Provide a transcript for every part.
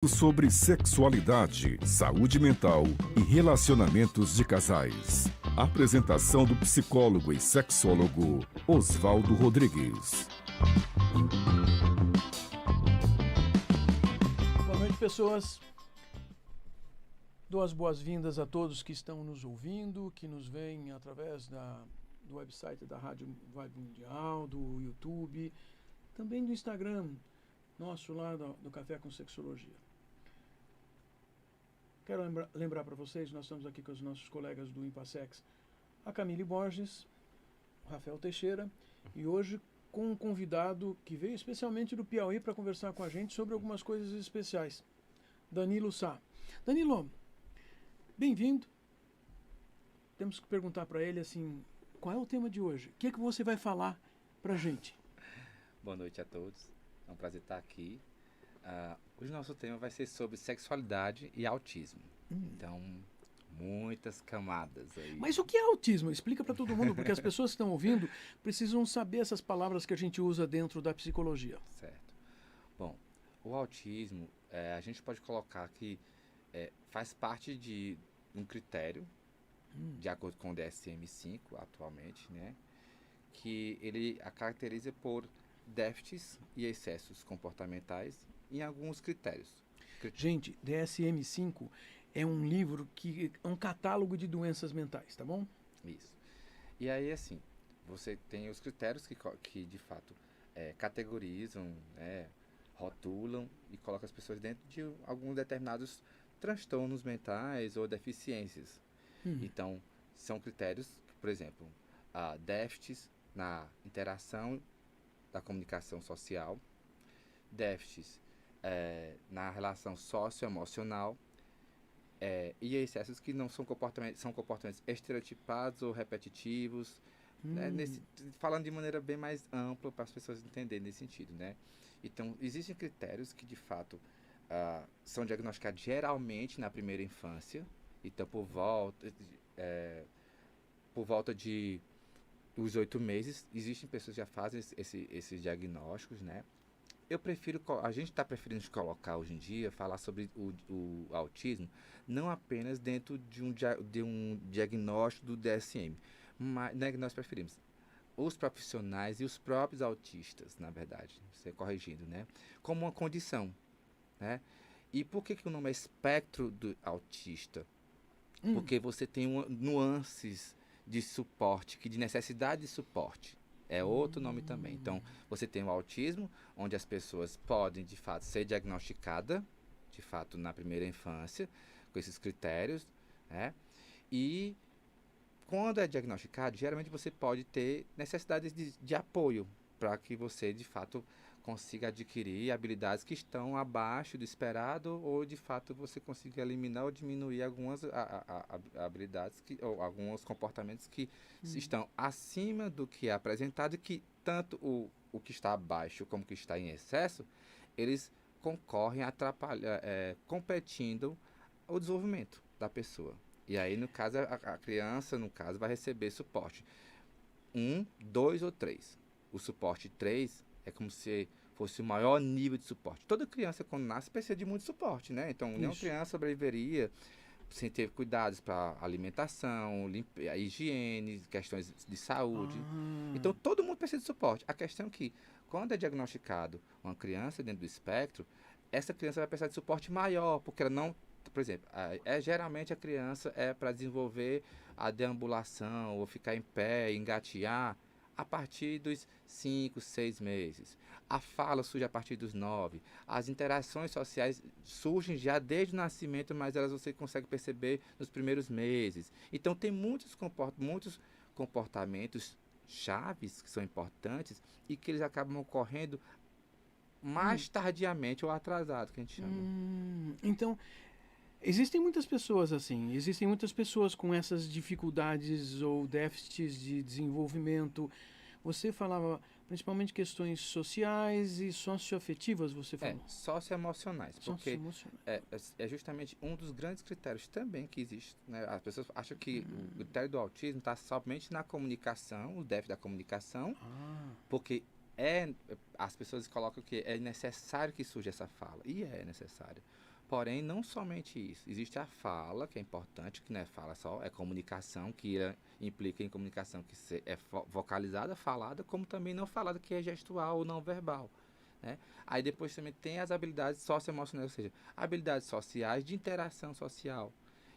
Sobre sexualidade, saúde mental e relacionamentos de casais. Apresentação do psicólogo e sexólogo Oswaldo Rodrigues. Boa noite, pessoas. Dou as boas-vindas a todos que estão nos ouvindo, que nos veem através do website da Rádio Vibe Mundial, do YouTube, também do Instagram nosso lá do Café com Sexologia. Quero lembrar para vocês, nós estamos aqui com os nossos colegas do Impassex, a Camille Borges, o Rafael Teixeira, e hoje com um convidado que veio especialmente do Piauí para conversar com a gente sobre algumas coisas especiais, Danilo Sá. Danilo, bem-vindo. Temos que perguntar para ele assim, qual é o tema de hoje? O que é que você vai falar para a gente? Boa noite a todos, é um prazer estar aqui. Hoje o nosso tema vai ser sobre sexualidade e autismo. Então, muitas camadas aí. Mas o que é autismo? Explica para todo mundo, porque as pessoas que estão ouvindo precisam saber essas palavras que a gente usa dentro da psicologia. Certo. Bom, o autismo, a gente pode colocar que faz parte de um critério, de acordo com o DSM-5 atualmente, né? Que ele a caracteriza por déficits e excessos comportamentais em alguns critérios. Gente, DSM-5 é um livro que é um catálogo de doenças mentais, tá bom? Isso. E aí, assim, você tem os critérios que de fato, categorizam, rotulam e colocam as pessoas dentro de alguns determinados transtornos mentais ou deficiências. Então, são critérios, por exemplo, déficits na interação da comunicação social, déficits na relação socioemocional e excessos que não são comportamentos estereotipados ou repetitivos, né, falando de maneira bem mais ampla para as pessoas entenderem nesse sentido, né? Então, existem critérios que, de fato, são diagnosticados geralmente na primeira infância, então por volta de os 8 meses, existem pessoas que já fazem esses diagnósticos, né? A gente está preferindo colocar hoje em dia, falar sobre o autismo, não apenas dentro de um diagnóstico do DSM, mas né, nós preferimos os profissionais e os próprios autistas, na verdade, você corrigindo, né? Como uma condição, né? E por que o nome é espectro do autista? Porque você tem nuances de suporte, de necessidade de suporte. É outro nome também. Então, você tem o autismo, onde as pessoas podem, de fato, ser diagnosticadas, de fato, na primeira infância, com esses critérios, né? E, quando é diagnosticado, geralmente você pode ter necessidades de apoio para que você, de fato, consiga adquirir habilidades que estão abaixo do esperado ou, de fato, você consiga eliminar ou diminuir algumas habilidades ou alguns comportamentos que estão acima do que é apresentado e que tanto o que está abaixo como o que está em excesso, eles concorrem, competindo o desenvolvimento da pessoa. E aí, no caso, a criança, no caso, vai receber suporte 1, 2 ou 3. O suporte 3 é como se fosse o maior nível de suporte. Toda criança, quando nasce, precisa de muito suporte, né? Então, nenhuma criança sobreviveria sem ter cuidados para alimentação, a higiene, questões de saúde. Então, todo mundo precisa de suporte. A questão é que, quando é diagnosticado uma criança dentro do espectro, essa criança vai precisar de suporte maior, porque ela não... Por exemplo, geralmente a criança para desenvolver a deambulação, ou ficar em pé, engatear, a partir dos 5, 6 meses. A fala surge a partir dos 9. As interações sociais surgem já desde o nascimento, mas elas você consegue perceber nos primeiros meses. Então, tem muitos comportamentos chaves que são importantes e que eles acabam ocorrendo mais tardiamente ou atrasado, que a gente chama. Então, existem muitas pessoas assim, existem muitas pessoas com essas dificuldades ou déficits de desenvolvimento. Você falava principalmente questões sociais e socioafetivas, você falou? Socioemocionais, porque é justamente um dos grandes critérios também que existe, né? As pessoas acham que o critério do autismo está somente na comunicação, o déficit da comunicação, porque as pessoas colocam que é necessário que surja essa fala, e é necessário. Porém, não somente isso. Existe a fala, que é importante, que não é fala só, é comunicação, que implica em comunicação que é vocalizada, falada, como também não falada, que é gestual ou não verbal. Né? Aí depois também tem as habilidades socioemocionais, ou seja, habilidades sociais de interação social.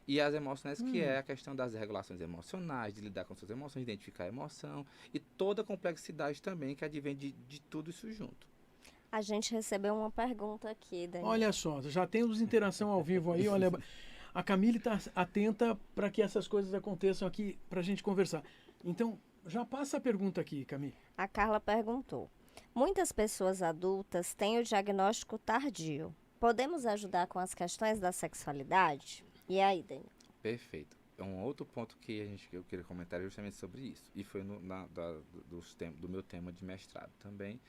E as emocionais, que é a questão das regulações emocionais, de lidar com suas emoções, identificar a emoção, e toda a complexidade também que advém de tudo isso junto. A gente recebeu uma pergunta aqui, Daniel. Olha só, já temos interação ao vivo aí. Olha, a Camille está atenta para que essas coisas aconteçam aqui para a gente conversar. Então, já passa a pergunta aqui, Camille. A Carla perguntou: muitas pessoas adultas têm o diagnóstico tardio. Podemos ajudar com as questões da sexualidade? E aí, Daniel? Perfeito. Um outro ponto que eu queria comentar é justamente sobre isso. E foi do meu tema de mestrado também,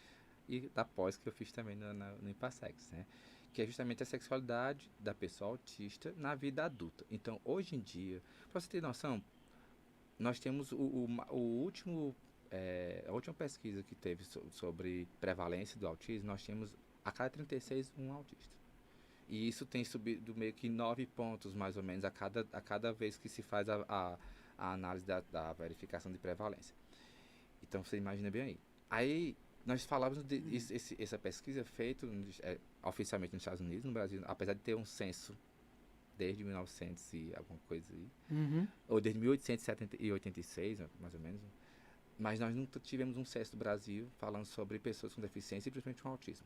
e da pós que eu fiz também no IPASEX, né? Que é justamente a sexualidade da pessoa autista na vida adulta. Então, hoje em dia, para você ter noção, nós temos a última pesquisa que teve sobre prevalência do autismo, nós temos a cada 36 um autista. E isso tem subido meio que 9 pontos, mais ou menos, a cada vez que se faz a análise da verificação de prevalência. Então, você imagina bem aí. Aí, nós falávamos essa pesquisa é feita oficialmente nos Estados Unidos, no Brasil, apesar de ter um censo desde 1900 e alguma coisa aí, ou desde 1886, mais ou menos, mas nós nunca tivemos um censo do Brasil falando sobre pessoas com deficiência e principalmente com autismo.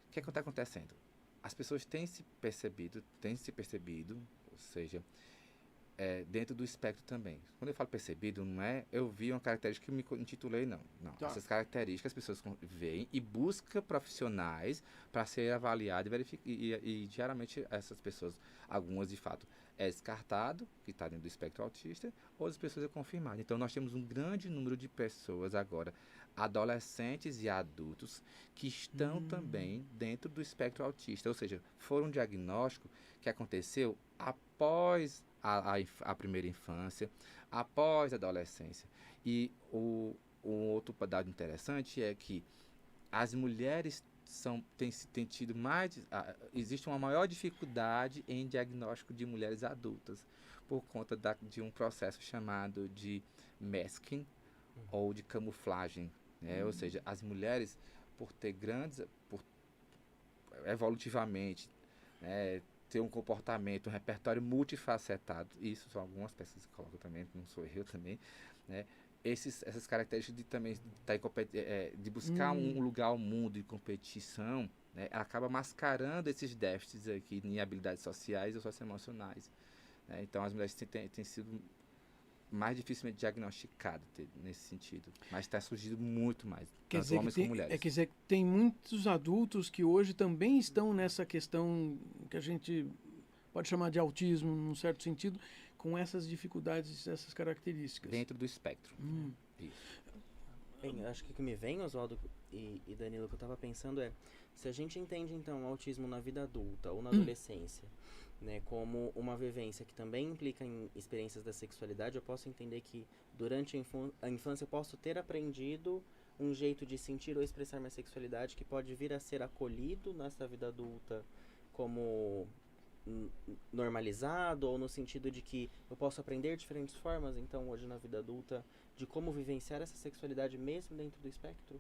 O que é que está acontecendo? As pessoas têm se percebido, ou seja, dentro do espectro também. Quando eu falo percebido, não é eu vi uma característica que me intitulei, não. Tá. Essas características as pessoas veem e buscam profissionais para ser avaliadas e geralmente essas pessoas, algumas de fato, é descartado, que está dentro do espectro autista, outras pessoas é confirmado. Então nós temos um grande número de pessoas agora, adolescentes e adultos, que estão também dentro do espectro autista, ou seja, foram um diagnóstico que aconteceu após a primeira infância, após a adolescência. E um outro dado interessante é que as mulheres têm tido existe uma maior dificuldade em diagnóstico de mulheres adultas por conta de um processo chamado de masking ou de camuflagem, né? Ou seja, as mulheres, por ter evolutivamente, né, ter um comportamento, um repertório multifacetado, isso são algumas pessoas que colocam também, não sou eu também, né? Essas características de buscar um lugar ao mundo de competição, né, acaba mascarando esses déficits aqui em habilidades sociais ou socioemocionais, né? Então as mulheres têm sido mais dificilmente diagnosticadas nesse sentido, mas está surgindo muito mais, tanto homens como mulheres. Quer dizer, tem muitos adultos que hoje também estão nessa questão que a gente pode chamar de autismo, num certo sentido, com essas dificuldades, essas características. Dentro do espectro. Isso. Bem, eu acho que o que me vem, Oswaldo e Danilo, o que eu estava pensando é, se a gente entende, então, o autismo na vida adulta ou na adolescência, né, como uma vivência que também implica em experiências da sexualidade, eu posso entender que durante a infância eu posso ter aprendido um jeito de sentir ou expressar minha sexualidade que pode vir a ser acolhido nessa vida adulta como normalizado, ou no sentido de que eu posso aprender diferentes formas, então, hoje na vida adulta, de como vivenciar essa sexualidade mesmo dentro do espectro?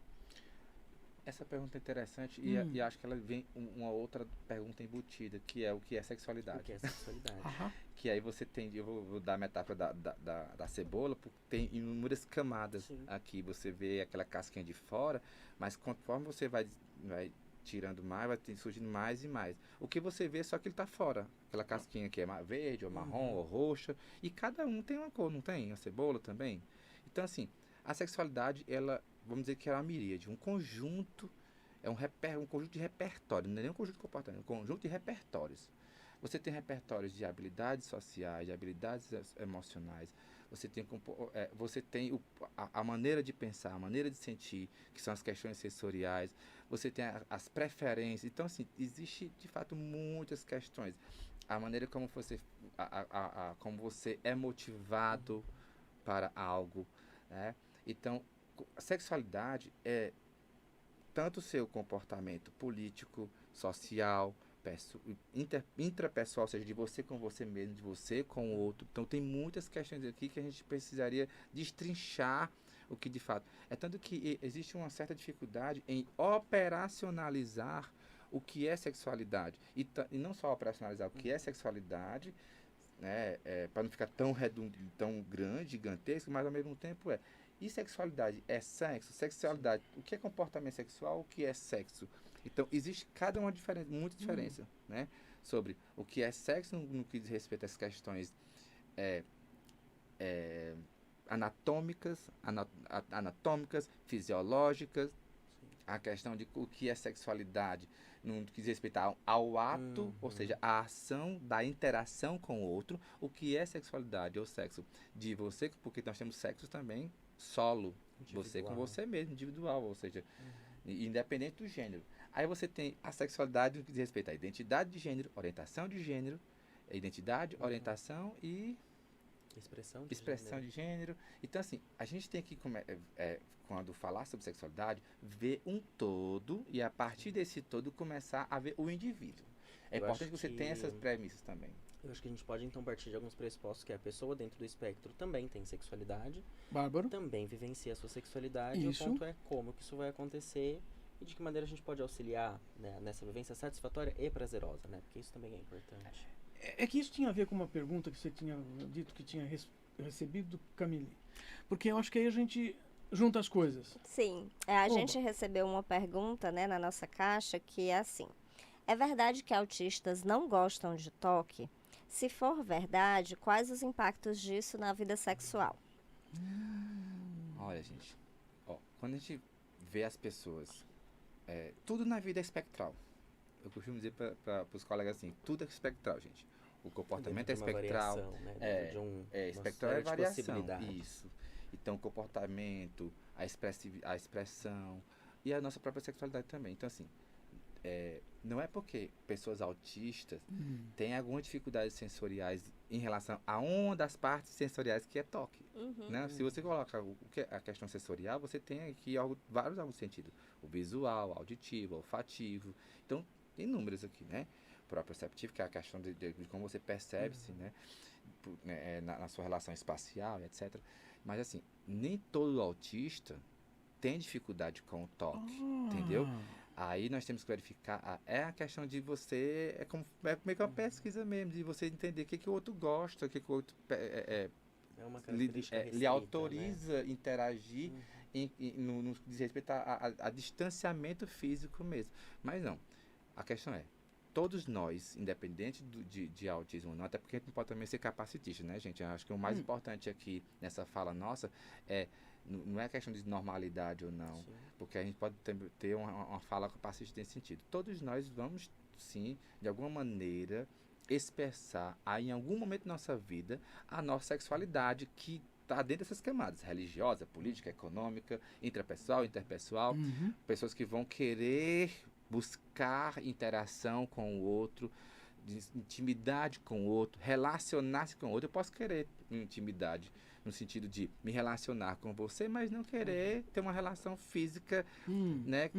Essa pergunta é interessante e acho que ela vem uma outra pergunta embutida, que é o que é sexualidade. O que é sexualidade? Que aí você tem, eu vou dar a metáfora da cebola, porque tem inúmeras camadas. Sim. Aqui. Você vê aquela casquinha de fora, mas conforme você vai tirando mais, vai surgindo mais e mais. O que você vê é só que ele está fora. Aquela casquinha que é verde, ou marrom, ou roxa, e cada um tem uma cor, não tem? A cebola também. Então, assim, a sexualidade, ela, vamos dizer que é uma miríade, um conjunto, um conjunto de repertório, não é nem um conjunto de comportamento, é um conjunto de repertórios. Você tem repertórios de habilidades sociais, de habilidades emocionais, você tem a maneira de pensar, a maneira de sentir, que são as questões sensoriais, você tem as preferências. Então, assim, existe, de fato, muitas questões. A maneira como como você é motivado para algo, né? Então, a sexualidade é tanto o seu comportamento político, social, intrapessoal, ou seja, de você com você mesmo, de você com o outro. Então tem muitas questões aqui que a gente precisaria destrinchar o que de fato. É tanto que existe uma certa dificuldade em operacionalizar o que é sexualidade. E não só operacionalizar o que é sexualidade, né, para não ficar tão grande, gigantesco, mas ao mesmo tempo E sexualidade é sexo? Sexualidade, o que é comportamento sexual, o que é sexo? Então, existe muita diferença, né? Sobre o que é sexo no que diz respeito às questões anatômicas, fisiológicas, a questão de o que é sexualidade no que diz respeito ao ato, ou seja, a ação da interação com o outro, o que é sexualidade ou sexo de você, porque nós temos sexo também solo, você com você mesmo, individual, ou seja, independente do gênero. Aí você tem a sexualidade no que diz respeito à identidade de gênero, orientação de gênero, identidade, orientação e expressão de gênero. Então, assim, a gente tem que, quando falar sobre sexualidade, ver um todo e, a partir desse todo, começar a ver o indivíduo. É importante que você tenha essas premissas também. Eu acho que a gente pode, então, partir de alguns pressupostos que a pessoa dentro do espectro também tem sexualidade. Bárbaro. Também vivencia a sua sexualidade. Isso. E o ponto é como que isso vai acontecer e de que maneira a gente pode auxiliar, né, nessa vivência satisfatória e prazerosa, né? Porque isso também é importante. É que isso tinha a ver com uma pergunta que você tinha dito que tinha recebido, Camille. Porque eu acho que aí a gente junta as coisas. Sim, a gente recebeu uma pergunta, né, na nossa caixa que é assim: é verdade que autistas não gostam de toque? Se for verdade, quais os impactos disso na vida sexual? Olha, gente, quando a gente vê as pessoas, tudo na vida é espectral. Eu costumo dizer para os colegas assim, tudo é espectral, gente. O comportamento é espectral. Variação, né? Espectral é variação. Isso. Então, o comportamento, a expressão e a nossa própria sexualidade também. Então, assim, não é porque pessoas autistas têm algumas dificuldades sensoriais em relação a uma das partes sensoriais que é toque. Né? Se você coloca a questão sensorial, você tem aqui vários órgãos de sentido. O visual, o auditivo, o olfativo. Então, tem números aqui, né? O proprioceptivo, que é a questão de como você percebe-se, né? Na sua relação espacial, etc. Mas, assim, nem todo autista tem dificuldade com o toque, entendeu? Aí nós temos que verificar, a questão de você, meio que uma pesquisa mesmo, de você entender o que o outro gosta, o que o outro uma característica restrita, lhe autoriza né? Interagir no que diz respeito a distanciamento físico mesmo. Mas não, a questão todos nós, independente de autismo ou não, até porque a gente não pode também ser capacitista, né, gente? Eu acho que o mais importante aqui nessa fala nossa não é questão de normalidade ou não, sim, porque a gente pode ter uma fala capacitista nesse sentido. Todos nós vamos, sim, de alguma maneira, expressar em algum momento da nossa vida a nossa sexualidade, que está dentro dessas camadas, religiosa, política, econômica, intrapessoal, interpessoal, pessoas que vão querer buscar interação com o outro, intimidade com o outro, relacionar-se com o outro. Eu posso querer intimidade no sentido de me relacionar com você, mas não querer ter uma relação física, né,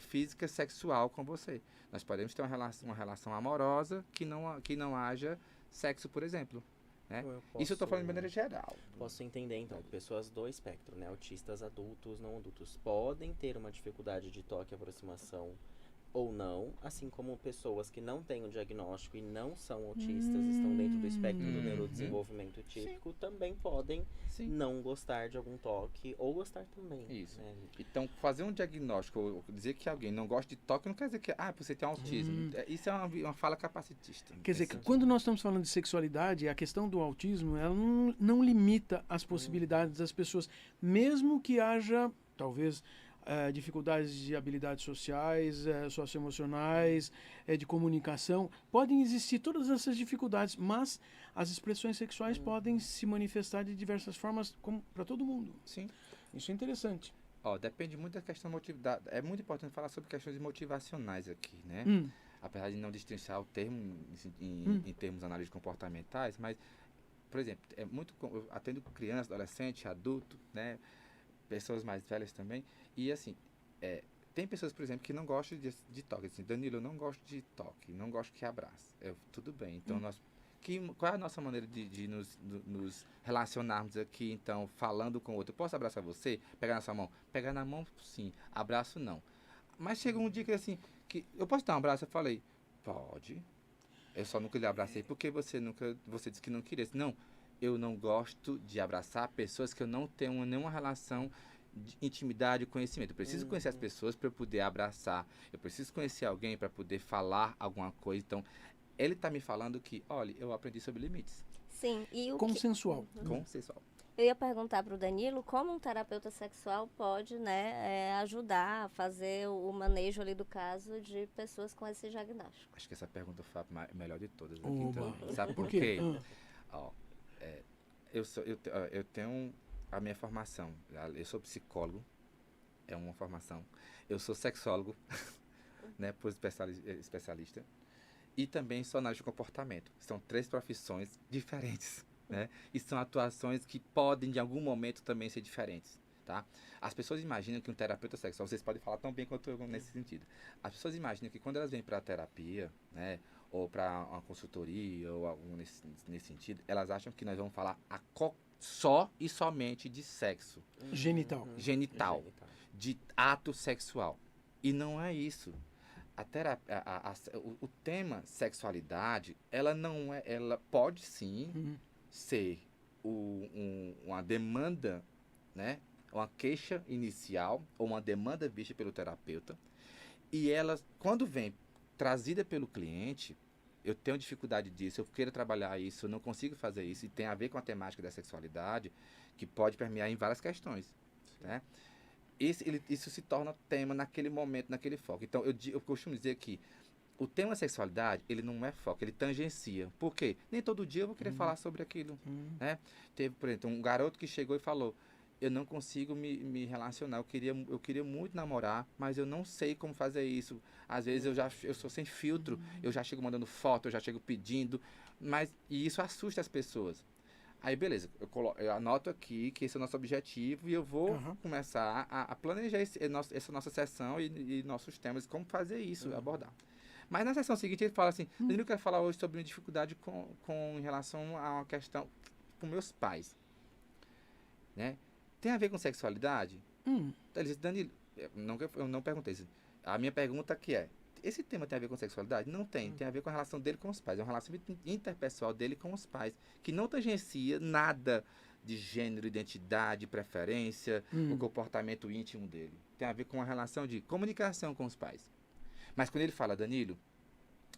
física, sexual com você. Nós podemos ter uma relação amorosa que não haja sexo, por exemplo. Né? Isso eu estou falando de maneira geral. Posso entender, então, que pessoas do espectro, né, autistas adultos, não adultos, podem ter uma dificuldade de toque e aproximação ou não, assim como pessoas que não têm o diagnóstico e não são autistas, estão dentro do espectro do neurodesenvolvimento típico, também podem não gostar de algum toque ou gostar também. Isso. Né? Então, fazer um diagnóstico, ou dizer que alguém não gosta de toque, não quer dizer que você tem autismo. Isso é uma fala capacitista. Quer dizer, que quando nós estamos falando de sexualidade, a questão do autismo, ela não limita as possibilidades das pessoas, mesmo que haja, talvez, dificuldades de habilidades sociais, socioemocionais, de comunicação. Podem existir todas essas dificuldades, mas as expressões sexuais podem se manifestar de diversas formas, como para todo mundo. Sim. Isso é interessante. Depende muito da questão motivacional. É muito importante falar sobre questões motivacionais aqui, né? Apesar de não destrinchar o termo em termos de análise comportamentais, mas, por exemplo, eu atendo criança, adolescente, adulto, né? Pessoas mais velhas também. E assim, Tem pessoas, por exemplo, que não gostam de toque. Assim, Danilo, eu não gosto de toque, não gosto que abrace. Tudo bem. Então, qual é a nossa maneira de nos relacionarmos aqui, então, falando com o outro? Eu posso abraçar você? Pegar na sua mão? Pegar na mão, sim. Abraço, não. Mas chegou um dia que, assim, que eu posso dar um abraço? Eu falei, pode. Eu só nunca lhe abracei porque você disse que não queria. Não, eu não gosto de abraçar pessoas que eu não tenho nenhuma relação de intimidade e conhecimento. Eu preciso conhecer as pessoas para eu poder abraçar. Eu preciso conhecer alguém para poder falar alguma coisa. Então, ele está me falando que, olha, eu aprendi sobre limites. Sim, e Consensual. Consensual. Eu ia perguntar para o Danilo como um terapeuta sexual pode, né, ajudar a fazer o manejo ali do caso de pessoas com esse diagnóstico. Acho que essa pergunta foi a melhor de todas aqui. Oba. Então, sabe por quê? quê? Ó, eu tenho a minha formação. Eu sou psicólogo, é uma formação. Eu sou sexólogo, né, por especialista. E também sou analista de comportamento. São 3 profissões diferentes, né? E são atuações que podem, de algum momento, também ser diferentes, tá? As pessoas imaginam que um terapeuta sexual, vocês podem falar tão bem quanto eu nesse sentido. As pessoas imaginam que quando elas vêm para a terapia, né, ou para uma consultoria, ou algo nesse sentido, elas acham que nós vamos falar só e somente de sexo. Genital. Genital. De ato sexual. E não é isso. O tema sexualidade, ela pode sim ser uma demanda, né, uma queixa inicial ou uma demanda vista pelo terapeuta, e ela, quando vem trazida pelo cliente, eu tenho dificuldade disso, eu quero trabalhar isso, eu não consigo fazer isso, e tem a ver com a temática da sexualidade, que pode permear em várias questões, né? Isso se torna tema naquele momento, naquele foco. Então, eu costumo dizer que o tema sexualidade, ele não é foco, ele tangencia. Por quê? Nem todo dia eu vou querer falar sobre aquilo, né? Teve, por exemplo, um garoto que chegou e falou, eu não consigo me relacionar, eu queria muito namorar, mas eu não sei como fazer isso. Às vezes eu sou sem filtro, eu já chego mandando foto, eu já chego pedindo, e isso assusta as pessoas. Aí, beleza, eu anoto aqui que esse é o nosso objetivo e eu vou começar a planejar essa nossa sessão e nossos temas, como fazer isso, abordar. Mas na sessão seguinte ele fala assim, eu quero falar hoje sobre uma dificuldade em relação a uma questão com meus pais, né? Tem a ver com sexualidade? Então ele disse, Danilo, eu não perguntei isso. A minha pergunta aqui é, esse tema tem a ver com sexualidade? Não tem. Tem a ver com a relação dele com os pais. É uma relação interpessoal dele com os pais, que não tangencia nada de gênero, identidade, preferência, o comportamento íntimo dele. Tem a ver com a relação de comunicação com os pais. Mas quando ele fala, Danilo,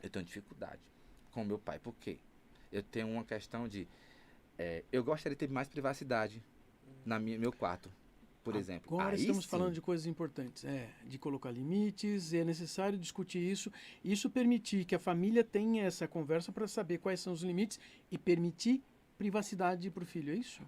eu tenho dificuldade com meu pai. Por quê? Eu tenho uma questão de... eu gostaria de ter mais privacidade no meu quarto, por exemplo. Agora Aí estamos sim, falando de coisas importantes, de colocar limites, é necessário discutir isso permitir que a família tenha essa conversa para saber quais são os limites e permitir privacidade para o filho, é isso?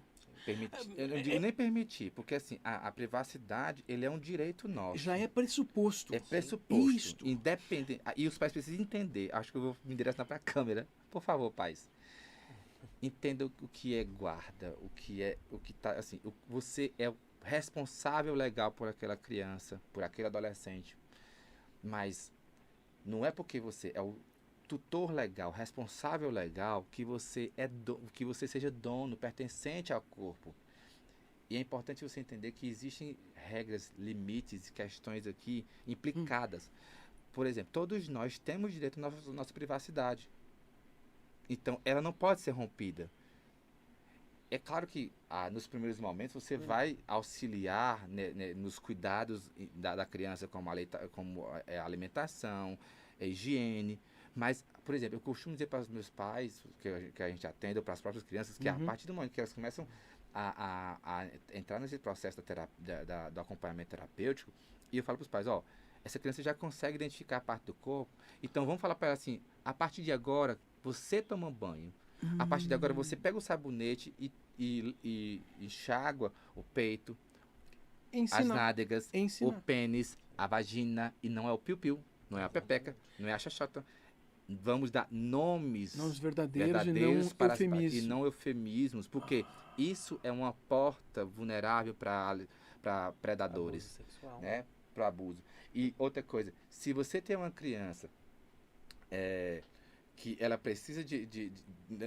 eu não digo nem permitir, porque assim, a privacidade, ele é um direito nosso. Já é pressuposto. É pressuposto. Isto. Independente. E os pais precisam entender. Acho que eu vou me direcionar para a câmera. Por favor, pais. Entenda o que é guarda, o que tá, assim, você é o responsável legal por aquela criança, por aquele adolescente. Mas não é porque você é o tutor legal, responsável legal, que você que você seja dono, pertencente ao corpo. E é importante você entender que existem regras, limites, questões aqui implicadas. Por exemplo, todos nós temos direito à nossa privacidade. Então, ela não pode ser rompida. É claro que nos primeiros momentos você vai auxiliar, né, nos cuidados da criança, como a alimentação, a higiene. Mas, por exemplo, eu costumo dizer para os meus pais, que a gente atende, ou para as próprias crianças, que a partir do momento que elas começam a entrar nesse processo do acompanhamento terapêutico, e eu falo para os pais, essa criança já consegue identificar a parte do corpo, então vamos falar para ela assim, a partir de agora, você toma banho, a partir de agora você pega o sabonete e enxágua o peito, as nádegas, o pênis, a vagina, e não é o piu-piu, não é a pepeca, não é a xaxota. Vamos dar nomes verdadeiros e não eufemismos, porque isso é uma porta vulnerável para predadores, né? para abuso. E outra coisa, se você tem uma criança que ela precisa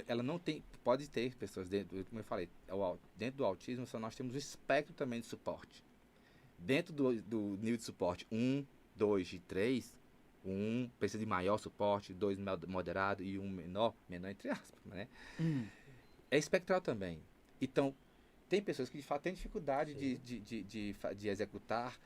ela não tem, pode ter pessoas dentro, como eu falei, dentro do autismo só nós temos o espectro também de suporte. Dentro do nível de suporte 1, 2 e 3, 1 precisa de maior suporte, 2 moderado e 1 menor entre aspas, né? É espectral também. Então, tem pessoas que de fato têm dificuldade de executar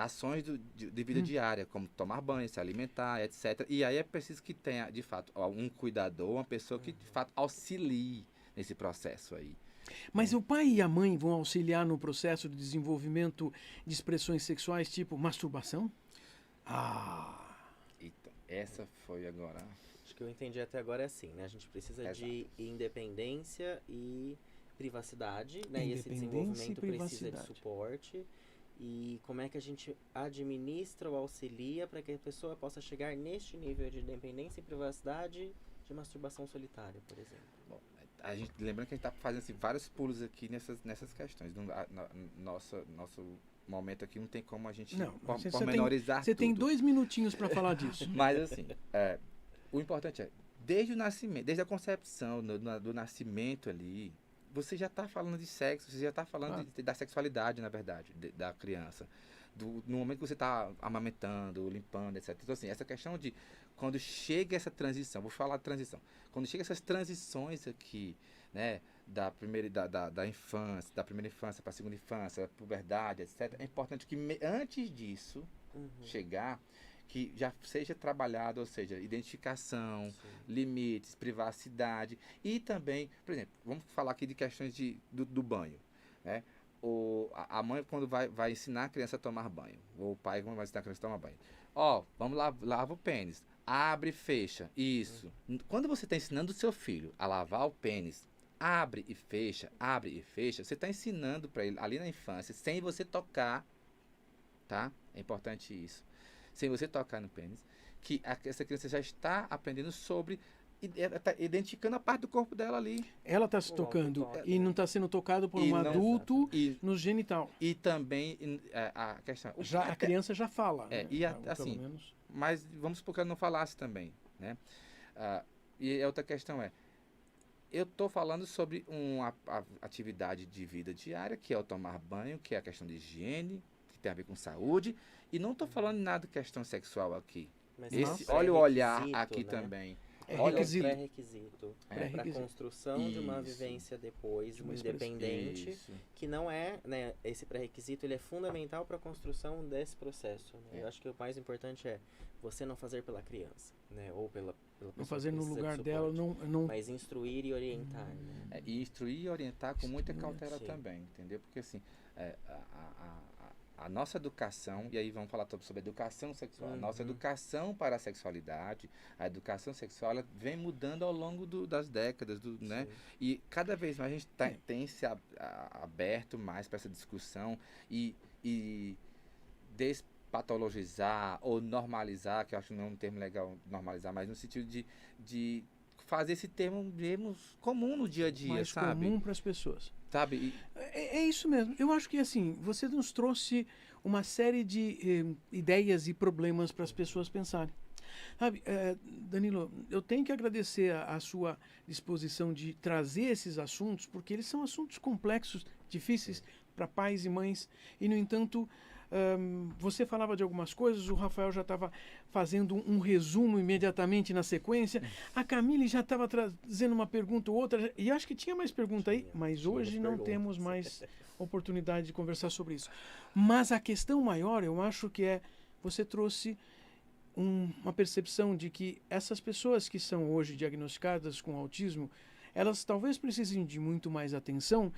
ações de vida diária, como tomar banho, se alimentar, etc. E aí é preciso que tenha, de fato, um cuidador, uma pessoa que de fato auxilie nesse processo aí. Mas o pai e a mãe vão auxiliar no processo de desenvolvimento de expressões sexuais, tipo masturbação? Então, essa foi agora. Acho que eu entendi até agora é assim, né? A gente precisa de independência e privacidade, né? E esse desenvolvimento precisa de suporte. E como é que a gente administra ou auxilia para que a pessoa possa chegar neste nível de independência e privacidade de masturbação solitária, por exemplo? Bom, lembrando que a gente está fazendo assim, vários pulos aqui nessas questões. Nosso momento aqui não tem como a gente pormenorizar tudo. Você tem 2 minutinhos para falar disso. Mas assim, o importante é, desde o nascimento, desde a concepção, do nascimento ali, você já está falando de sexo, você já está falando da sexualidade, na verdade, da criança. No momento que você está amamentando, limpando, etc. Então, assim, essa questão de quando chega essa transição, vou falar de transição, quando chega essas transições aqui, né, da primeira infância para a segunda infância, puberdade, etc., é importante que antes disso chegar, que já seja trabalhado, ou seja, identificação, limites, privacidade e também, por exemplo, vamos falar aqui de questões do banho, né? A mãe quando vai ensinar a criança a tomar banho, ou o pai quando vai ensinar a criança a tomar banho, vamos lá, lava o pênis, abre e fecha, isso. Quando você está ensinando o seu filho a lavar o pênis, abre e fecha, você está ensinando para ele ali na infância, sem você tocar, tá? É importante isso. Sem você tocar no pênis, que essa criança já está aprendendo sobre, ela está identificando a parte do corpo dela ali. Ela está se tocando e não está sendo tocado por um adulto no genital. E também a questão... A criança já fala. Assim, pelo menos. Mas vamos supor que ela não falasse também, né? E a outra questão eu estou falando sobre uma atividade de vida diária, que é o tomar banho, que é a questão de higiene, que tem a ver com saúde, e não estou falando de nada de questão sexual aqui. Mas olha o olhar aqui, né? Também. Olha o pré-requisito para a construção de uma vivência depois independente, que não é, né, esse pré-requisito ele é fundamental para a construção desse processo. Né? Eu acho que o mais importante é você não fazer pela criança, né, ou pela pessoa não fazer no lugar dela, não... mas instruir e orientar. Né? E instruir e orientar com muita cautela também, entendeu? Porque assim, a nossa educação, e aí vamos falar sobre educação sexual, a nossa educação para a sexualidade, a educação sexual, ela vem mudando ao longo das décadas, né? E cada vez mais a gente tem se aberto mais para essa discussão e despatologizar ou normalizar, que eu acho que não é um termo legal normalizar, mas no sentido de fazer esse termo comum no dia a dia, mais sabe? Comum para as pessoas. Sabe? É isso mesmo. Eu acho que assim, você nos trouxe uma série de ideias e problemas para as pessoas pensarem. Sabe, Danilo, eu tenho que agradecer a sua disposição de trazer esses assuntos, porque eles são assuntos complexos, difíceis para pais e mães, e no entanto, você falava de algumas coisas, o Rafael já estava fazendo um resumo imediatamente na sequência, a Camille já estava trazendo uma pergunta ou outra, e acho que tinha mais pergunta aí, mas hoje não temos mais oportunidade de conversar sobre isso. Mas a questão maior, eu acho que você trouxe uma percepção de que essas pessoas que são hoje diagnosticadas com autismo, elas talvez precisem de muito mais atenção,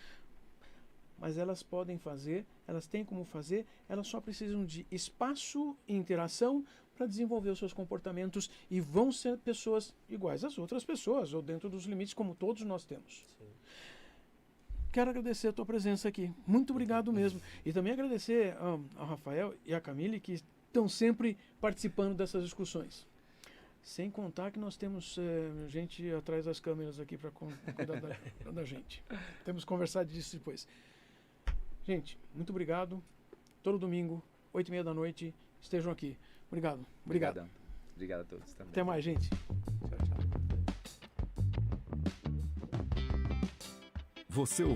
mas elas podem fazer, elas têm como fazer, elas só precisam de espaço e interação para desenvolver os seus comportamentos e vão ser pessoas iguais às outras pessoas, ou dentro dos limites como todos nós temos. Sim. Quero agradecer a tua presença aqui. Muito obrigado mesmo. E também agradecer ao Rafael e à Camille, que estão sempre participando dessas discussões. Sem contar que nós temos gente atrás das câmeras aqui para cuidar da gente. Temos que conversar disso depois. Gente, muito obrigado. Todo domingo, 8h30 da noite, estejam aqui. Obrigado. Obrigado. Obrigadão. Obrigado a todos também. Até mais, gente. Tchau, tchau. Você ouviu